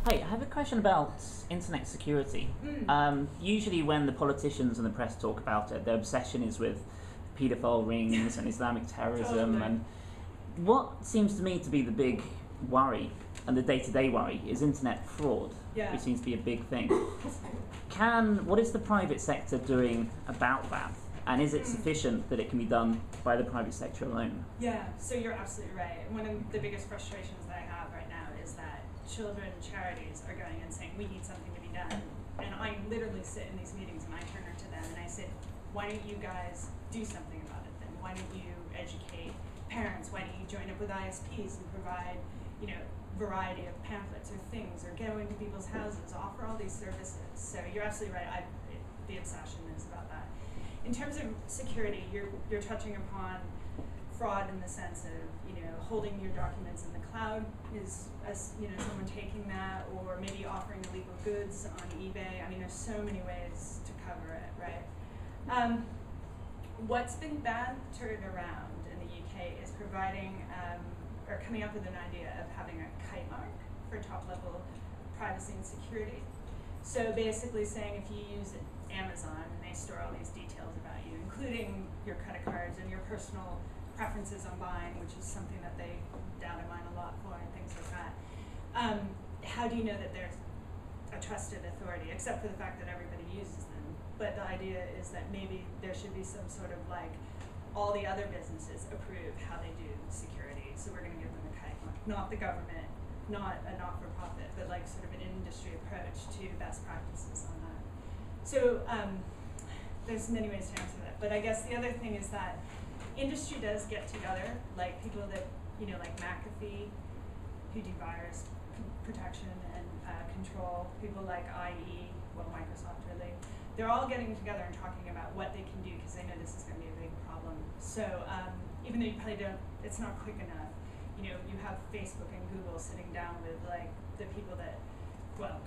Hi, I have a question about internet security. Usually when the politicians and the press talk about it, their obsession is with paedophile rings and Islamic terrorism. Totally. And what seems to me to be the big worry, and the day-to-day worry, is internet fraud, Yeah. which seems to be a big thing. What is the private sector doing about that? And is it sufficient that it can be done by the private sector alone? Yeah, so you're absolutely right. One of the biggest frustrations that I have right now is that children charities are going and saying, we need something to be done. And I literally sit in these meetings and I turn to them and I say, why don't you guys do something about it then? Why don't you educate parents? Why don't you join up with ISPs and provide, variety of pamphlets or things, or go into people's houses, offer all these services. So you're absolutely right. The obsession is about that. In terms of security, you're touching upon fraud in the sense of holding your documents in the cloud is someone taking that, or maybe offering illegal goods on eBay. I mean, there's so many ways to cover it, right? What's been battered around in the UK is providing or coming up with an idea of having a kite mark for top-level privacy and security. So basically saying if you use Amazon and they store all these details about you, including your credit cards and your personal preferences on buying, which is something that they data mine a lot for and things like that, how do you know that there's a trusted authority, except for the fact that everybody uses them? But the idea is that maybe there should be some sort of all the other businesses approve how they do security, so we're going to give them a kite mark, not the government, not a not-for-profit, but sort of an industry approach to best practices on that. So there's many ways to answer that, but I guess the other thing is that industry does get together, like people that, like McAfee, who do virus protection and control, people like IE, Microsoft really, they're all getting together and talking about what they can do because they know this is going to be a big problem. So even though you probably don't, it's not quick enough, you have Facebook and Google sitting down with the people that,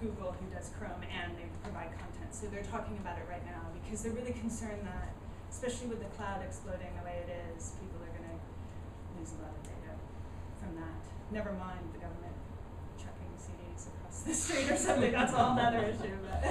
Google who does Chrome and they provide content. So they're talking about it right now because they're really concerned that, especially with the cloud exploding the way it is, people are going to lose a lot of data from that. Never mind the government chucking CDs across the street or something. That's a whole other issue. But